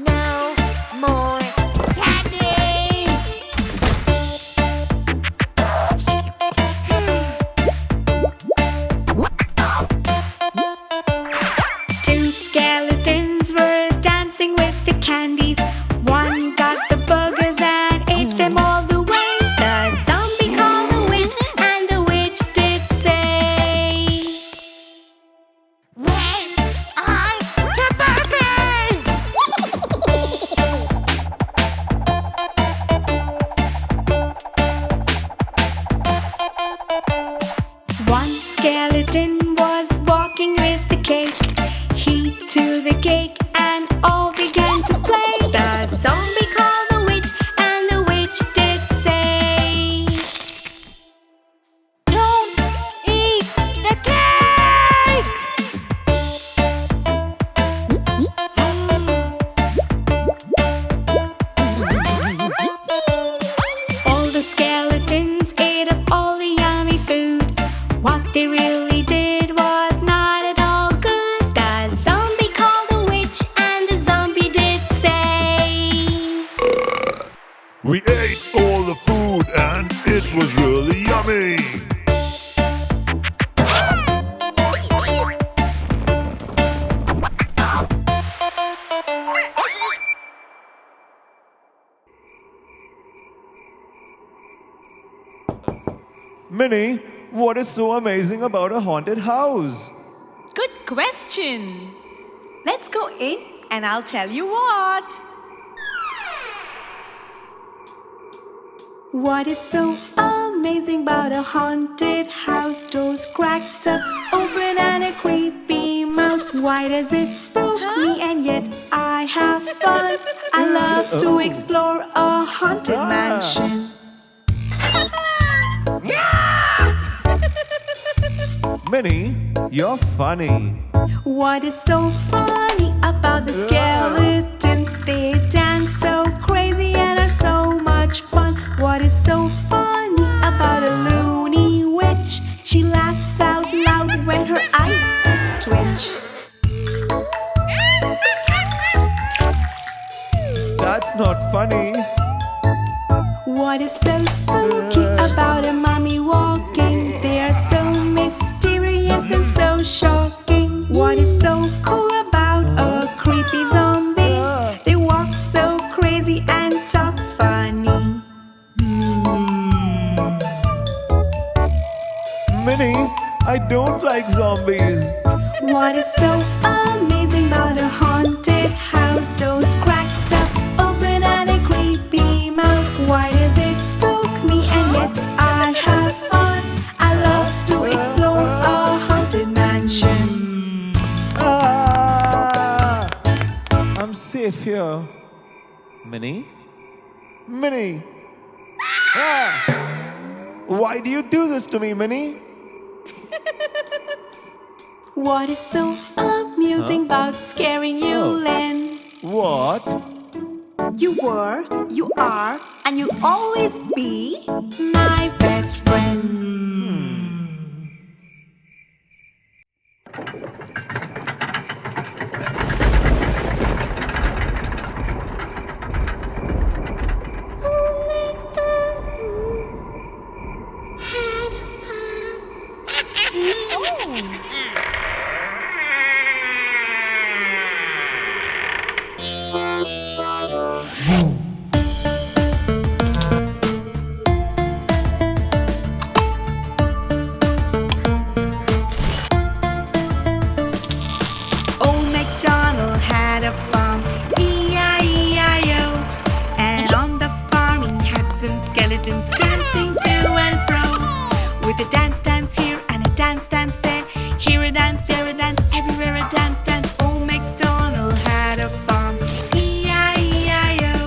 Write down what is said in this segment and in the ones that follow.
No more candy! Two skeletons were dancing with the candies. One got the burgers and ate them all the way. The zombie called the witch, and the witch did say, Where are the burgers? one skeleton was walking with the cake. He threw the cake and all began to play. The zombie called the witch, and the witch did say, Don't eat the cake! all the skeletons ate up all the yummy food. What they really did was not at all good. The zombie called the witch, and the zombie did say, We ate all the food and it was really yummy. Minnie, what is so amazing about a haunted house? Good question. Let's go in and I'll tell you what. what is so amazing about a haunted house? Doors cracked up open and a creepy mouse. Why does it spook me and yet I have fun? I love to explore a haunted mansion. Minnie, you're funny. What is so funny about the skeletons? They dance so crazy and are so much fun. What is so funny about a loony witch? She laughs out loud when her eyes twitch. That's not funny. What is so spooky about a mummy walking? They are so mysterious and so shocking. What is so cool about a creepy zombie? They walk so crazy and talk funny. Minnie, I don't like zombies. What is so amazing about a haunted house? Doors cracked up open and a creepy mouse. Why does it spook me and yet I have fun? I love to explore a haunted mansion. Ah, I'm safe here. Minnie? Minnie! Ah, why do you do this to me, Minnie? What is so amusing about scaring you, Oh. Len? What? You were, you are, and you'll always be. My best friend. Had a farm. Old Macdonald had a farm, E-I-E-I-O. And on the farm he had some skeletons dancing to and fro. With a dance dance here and a dance dance there. Here a dance, there a dance, everywhere a dance dance. Old Macdonald had a farm, E-I-E-I-O.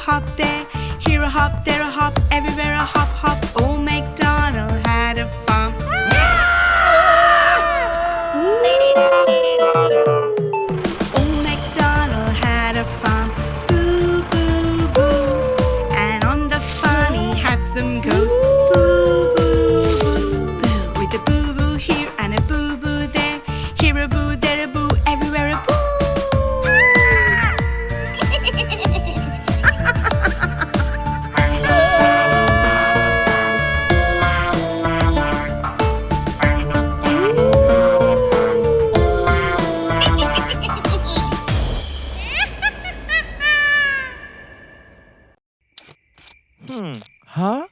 hop there. Here a hop, there a hop, everywhere a hop, hop. Old Macdonald had a farm. Old Macdonald had a farm. Boo, boo, boo. And on the farm he had some goats. Boo, boo, boo, boo. With a boo boo here and a boo boo there. Here a boo, there a boo, everywhere a boo. Huh?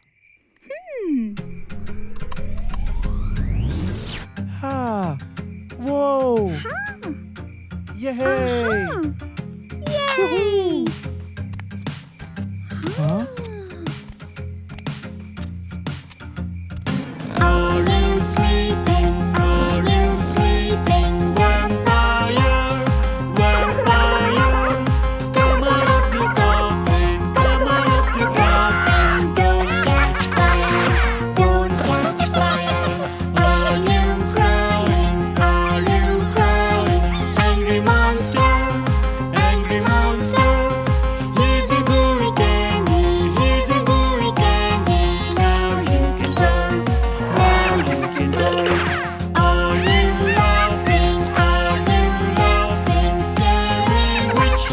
Ha! Whoa! Yay! Yay! Huh? Are you sleeping? Are you sleeping, vampire? Vampire, come out of your coffin, come out of your coffin. Don't catch fire, don't catch fire. Are you crying? Are you crying? Angry monster, angry monster. Here's a gooey candy, here's a gooey candy. Now you can turn, now you can turn. Are you laughing? Are you laughing? Scary witch,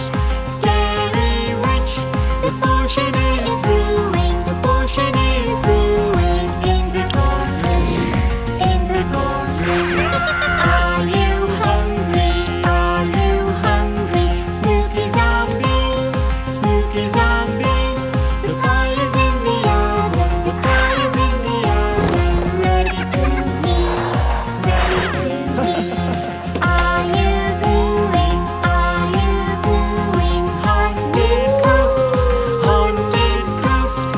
scary witch. The potion is brewing, the potion is brewing in the cauldron, in the cauldron. Are you hungry? Are you hungry? Spooky zombie, spooky zombie. The pie is in the oven, the pie is in the oven. Ready to eat, ready to eat. Are you booing? Are you booing? Haunted ghost, haunted ghost.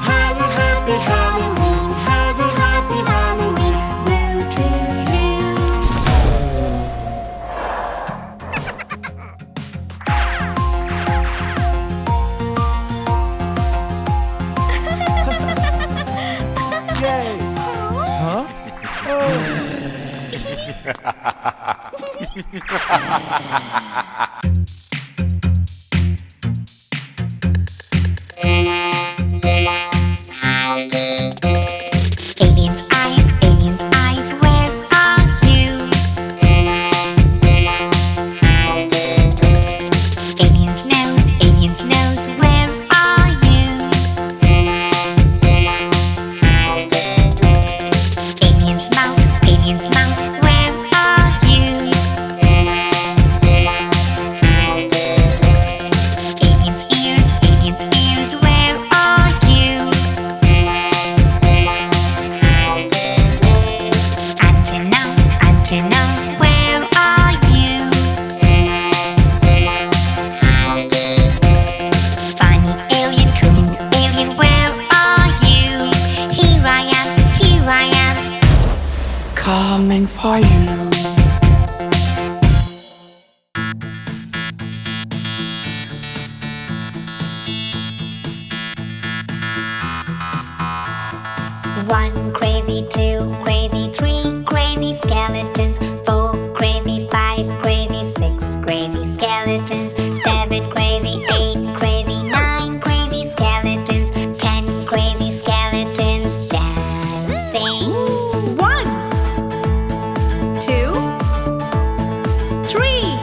Have a happy Halloween, have a happy Halloween. Boo to you. Yay! Huh? Oh! Aliens' eyes, where are you? Aliens' nose, where are you? Aliens' mouth, where are you? Aliens' ears, where are you? Antenna, where are you? Funny alien, cool alien, where are you? Here I am. Coming for you. One crazy, two crazy, three crazy skeletons, four crazy, five crazy, six crazy skeletons, seven crazy, eight crazy, nine crazy skeletons, 10 crazy skeletons dancing. 1, 2, 3,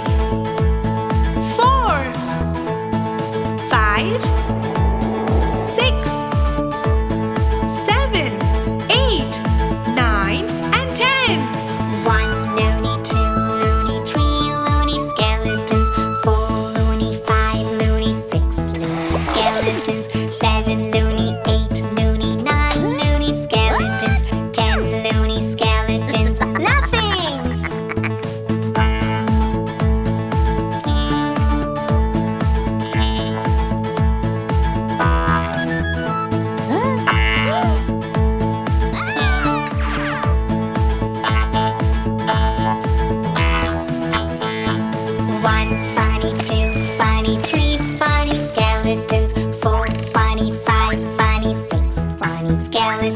4, 5, 6, 7, 8, 9,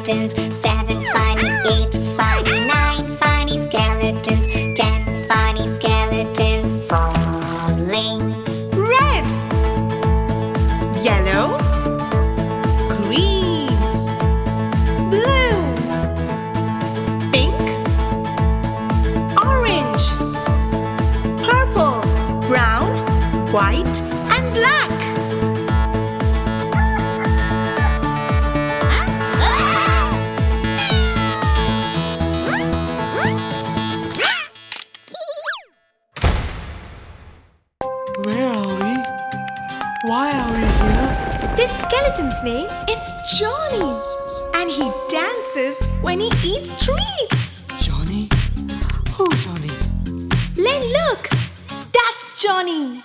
skeletons. 7 funny, 8 funny, 9 funny skeletons. 10 funny skeletons falling. Red, yellow, green, blue, pink, orange, purple, brown, white, and black. Where are we? Why are we here? This skeleton's name is Johnny, and he dances when he eats treats. Johnny? Who, Johnny? Len, look! That's Johnny!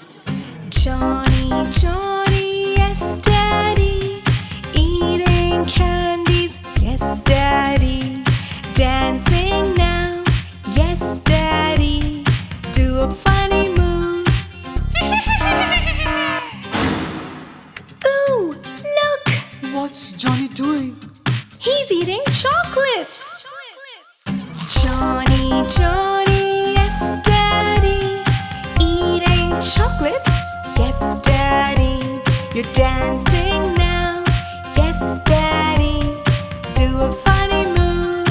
Johnny, Johnny, yes, Daddy. Eating candies, yes, Daddy. Dancing now, yes, Daddy. Do a funny move. Ooh, look! What's Johnny doing? He's eating chocolates. Johnny, Johnny, yes, Daddy. Eating chocolate, yes, Daddy. You're dancing now, yes, Daddy. Do a funny move.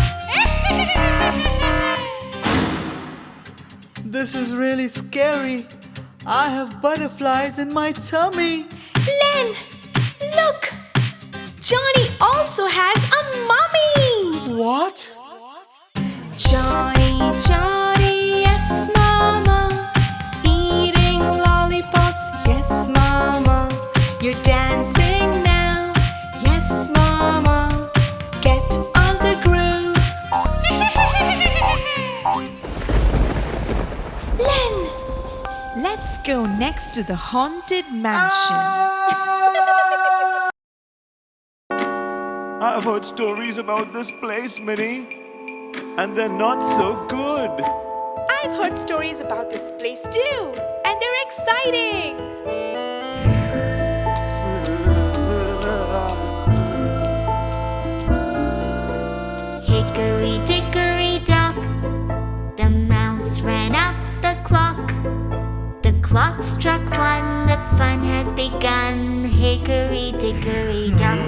This is really scary. I have butterflies in my tummy. Len, look! Johnny also has a mummy. What? Johnny, Johnny, yes, Mama. Eating lollipops, yes, Mama. You're dancing now, yes, Mama. Get on the groove. Len, Let's go next to the haunted mansion. I've heard stories about this place, Minnie, and they're not so good. I've heard stories about this place too, and they're exciting. Hickory dickory dock, the mouse ran up the clock. The clock struck 1, the fun has begun. Hickory dickory dock.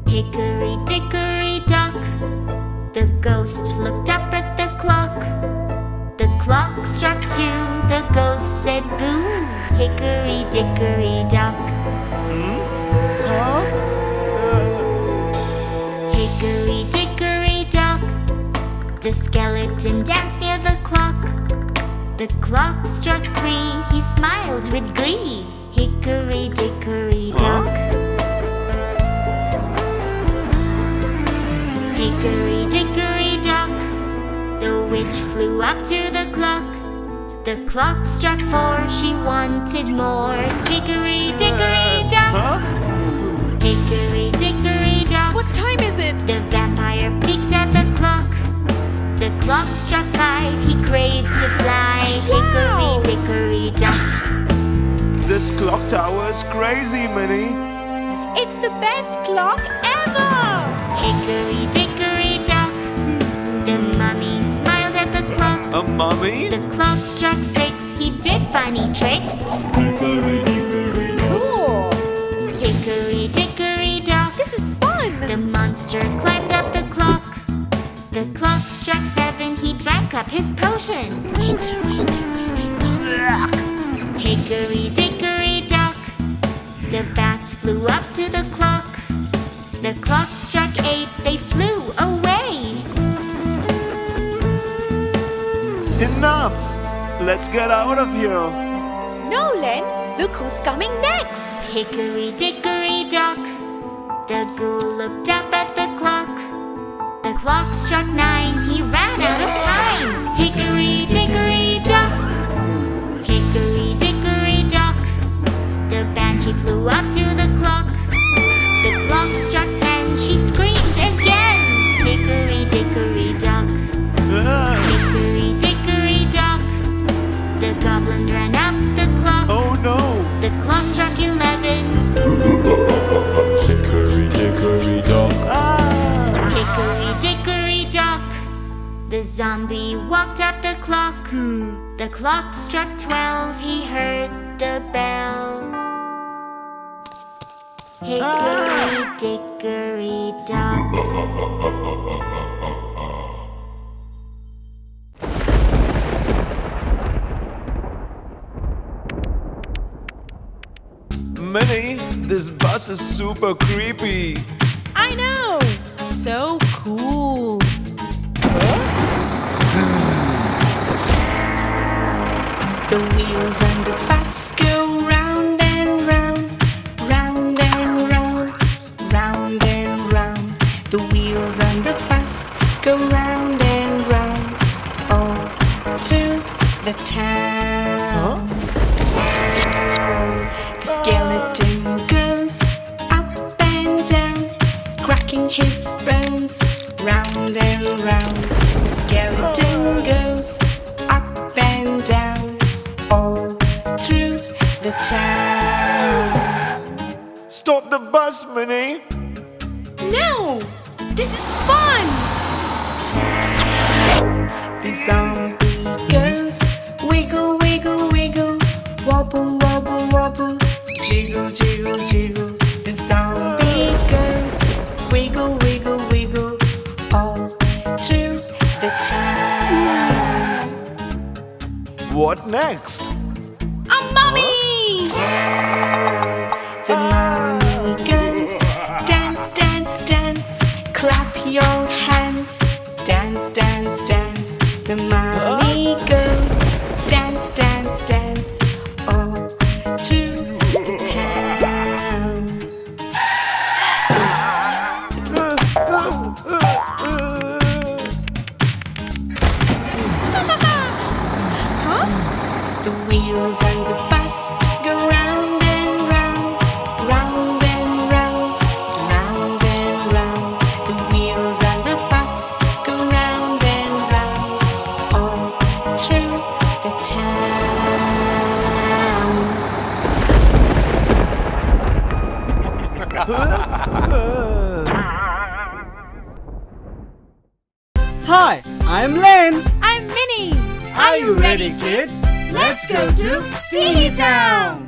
Hickory dickory dock, the ghost looked up at the clock. The clock struck 2, the ghost said boo. Hickory dickory dock. Hickory dickory dock, the skeleton danced near the clock. The clock struck 3, he smiled with glee. Hickory dickory dock. Hickory dickory dock, the witch flew up to the clock. The clock struck 4, she wanted more. Hickory dickory dock. Hickory dickory dock. What time is it? The vampire peeked at the clock. The clock struck 5, he craved to fly. Hickory dickory dock. This clock tower is crazy, Minnie. It's the best clock ever! Hickory dickory dock, the mummy smiled at the clock. A mummy? The clock struck 6, he did funny tricks. Cool! Hickory dickory dock, This is fun! the monster climbed up the clock. The clock struck 7, he drank up his potion. Hickory dickory dock, the bats flew up to the clock. The clock struck 8, they flew away. Enough! Let's get out of here. No, Len, look who's coming next! Hickory dickory dock, the ghoul looked up at the clock. The clock struck 9, he ran out of time. Hickory dickory dock, hickory dickory dock, the banshee flew up to the clock. The clock struck 10, she screamed again. Hickory dickory dock, hickory dickory dock, the goblin ran up the clock. Oh no! The clock struck 11. The zombie walked up the clock. The clock struck 12. He heard the bell. Hickory, dickory, dock. Minnie, this bus is super creepy. I know! So cool! The wheels on the bus go round and round, round and round, round and round. The wheels on the bus go round and round, all through the town. The skeleton goes up and down, cracking his bones round and round. The skeleton goes up and down, all through the town. Stop the bus, Minnie. No! This is fun! The zombie goes wiggle, wiggle, wiggle, wobble, wobble, wobble, jiggle, jiggle, jiggle. The zombie goes wiggle, wiggle, wiggle, all through the town. What next? A mummy! The mummy goes dance, dance, dance, clap your hands, dance, dance, dance. The mummy goes dance, dance, dance, all through the town. The wheels on the bus go round and round, round and round, round and round. The wheels on the bus go round and round, all through the town. Hi, I'm Len. I'm Minnie! Are you ready, kids? Let's go to Teehee Town.